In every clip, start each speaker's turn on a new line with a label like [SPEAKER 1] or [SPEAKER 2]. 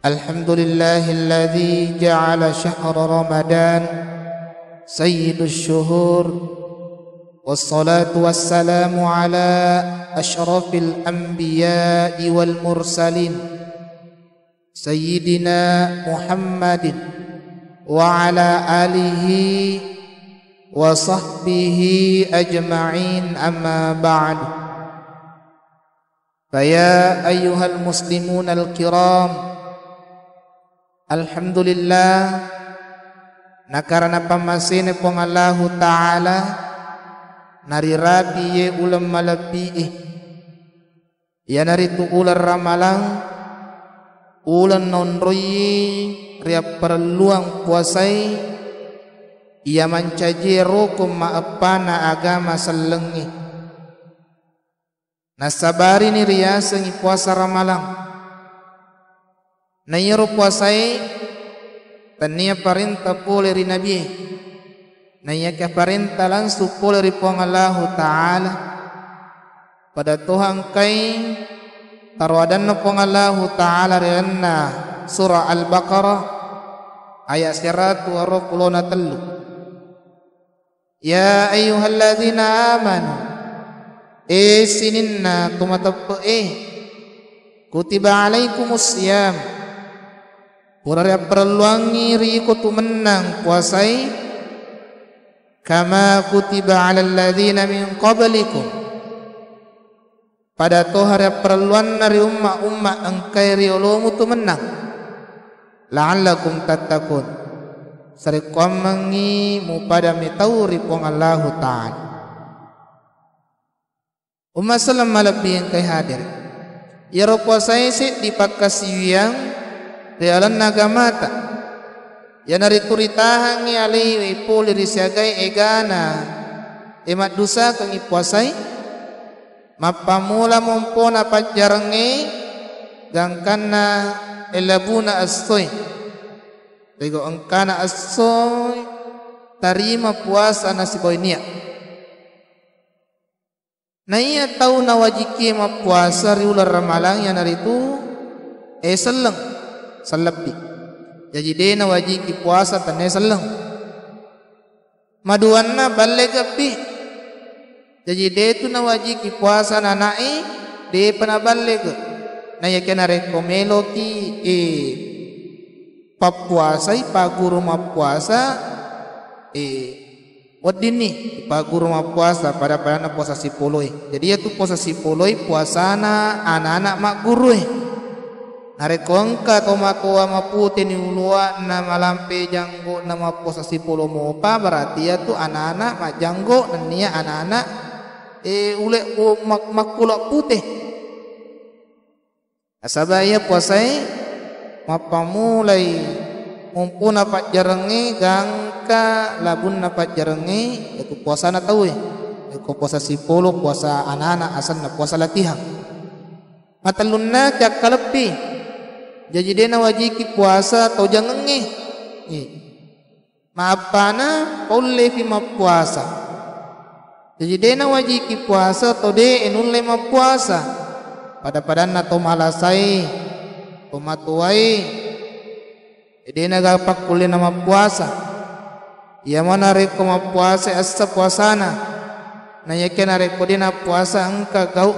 [SPEAKER 1] الحمد لله الذي جعل شهر رمضان سيد الشهور، والصلاة والسلام على أشرف الأنبياء والمرسلين سيدنا محمد وعلى آله وصحبه أجمعين. أما بعد، فيا أيها المسلمون الكرام، alhamdulillah nakarana pamasine pong Allahu Ta'ala narirabi ye ulam malabi ya naritu ular ramalang ulan nonroyi ria perluang puasai ia mancajero maapana agama selengi nasabari ni ria sengi puasa ramalang nayero puasai tania parenta pole ri nabi naya ka parenta langsung pole ri pong Allah Ta'ala pada Tuhan kai tarwadan pong Allah Ta'ala rianna surah Al-Baqarah ayat 123. Ya ayyuhalladzina amanu sininna tumatap kutiba alaikumus siyam puraya perluangi riko tu menang puasai kama kutiba alal ladzina min qablikum pada tohara perluan dari umma engkai riolomu tu menang la'allakum tattaqun sariqam mangi mu pada mitauri pong Allah Ta'ala. Umma salam malabi engkai hadir yaro puasai si dipakasiwiang realan nagamata ya nari turitahan ni alai poli risiagai egana emat dusa kangi puasai mapamula mompona pajarangi gangkana elabuna asoy bego angkana asoy tarima puasa nasi boinia na iya tahu na wajiki mapuasa riular ramalang ya nari tu seleng salapi jadi dena wajib puasa tanai seleng maduanna balik api jadi de tu na wajib puasa nanai de pana balik na yakena rekomelo ki papuasa paguru mapuasa wadini paguru mapuasa pada puasa sipoloi jadi itu puasa sipoloi puasana anak-anak mak guru narekongka tomakoa maputi ni ulua na malampe janggo na maposasi polo mopa berarti ya tu anak-anak mak janggo dan nia anak-anak ule makulak putih asabaya puasai mapamulai mumpuna pak jarengi gangka labun na pak jarengi itu puasa na tahu itu puasa sipolo puasa anak-anak asal na puasa latihan matalunna cak kalepi jadi dena wajib puasa atau jangan maapana boleh fi puasa jadi dena wajib puasa atau de enulle puasa pada padanna to malasai to matuai dena gapak kulle nama puasa ia mana reko puasa asa puasana na yakena reko dena puasa angka kau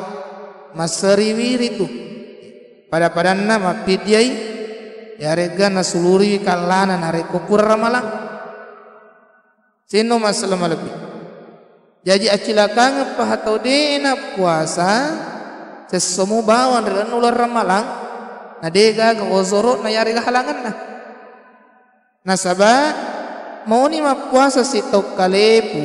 [SPEAKER 1] masariwiri tu pada nama pidiai ya rega na suluri kalana na reko pura ramalang sino masalah lebih jadi acilakang pahatau dena puasa sesumu bawan dengan ular ramalang na dega ke ozorot na yari halangan na sabah mau ni puasa si tok kalepu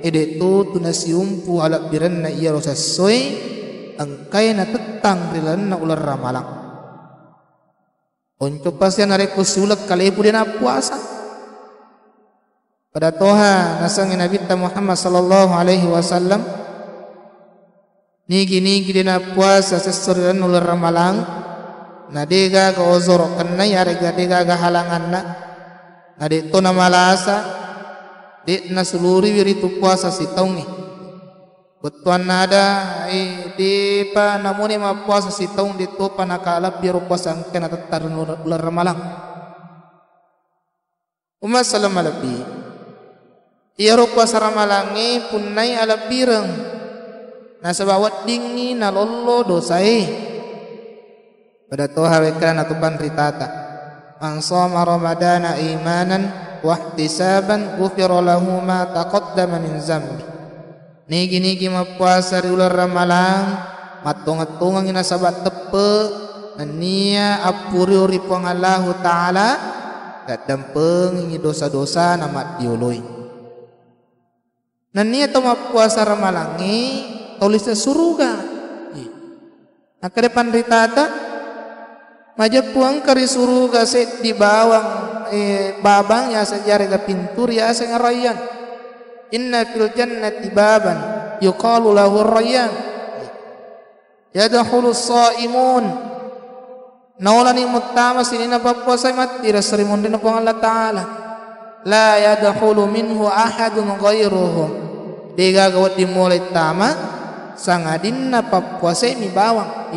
[SPEAKER 1] edetu tunasiumpu alak biran na iya rosasoi angkai na tetang rilan na ular ramalang untuk pasti nareko sulat kalepu dia na puasa pada toha nasang Nabi Muhammad sallallahu alaihi wasallam nigi dia na puasa sesuriran ular ramalang na dega ka ozor kanna ya rega dega ga halangan na de to na malasa de na suluri wiri tu puasa si taungi Betuan nada di pa namuni mapuasa si taung dito pa nakalap biro puasa ang kena tatar ular ramalang. Salam alabi. Iyaro puasa ramalangi punay alabirang. Nasa bawat dingi na lolo dosai. Pada toha wekran atupan ritata. Ang soma ramadana imanan wahtisaban ghufira lahu ma taqaddama min zambi. Nigi-nigi mapuasa di ular ramalang matungat-tungang inasabat tepe nania apuri-uri puang Allah Ta'ala gadampeng ini dosa-dosa namat diului nania to mapuasa ramalangi tulisnya suruga nah ke depan ritata maja puang kari suruga set di bawang babang ya sejarah ke pintur ya sengarayan. Inna fil jannati baban yuqalu lahu ar-rayyan yadkhulu as-saimun naulani muttama sinina papuasa mati rasrimun din po Allah Ta'ala la yadkhulu minhu ahadun ghairuhum diga gawat dimulai tama sangadinna papuasa mi bawang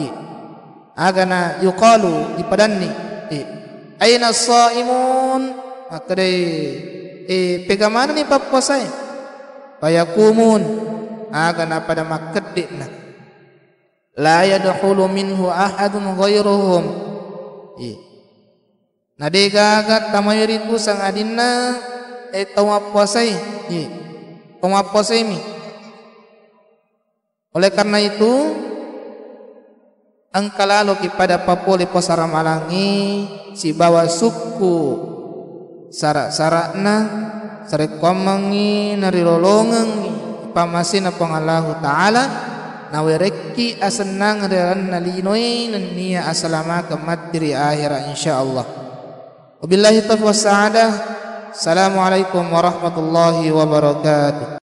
[SPEAKER 1] agana yuqalu di padanni aina as-saimun akre pegamana ni papuasa fayakumun akan pada makedikna la yadkhulu minhu ahadun ghairuhum nadega gat tamayriku sang adinna tawapuasai tawapuasai mi oleh karena itu angkalalo kepada papole puasa ramalangi si bawa suku sarak-sarakna sarek komangi narilolongang pamasin apang Allah Ta'ala nawereki asenang reran nalinoi nania asalama kemat diri akhirat insyaallah. Wabillahi taufiq was sa'adah. Assalamualaikum warahmatullahi wabarakatuh.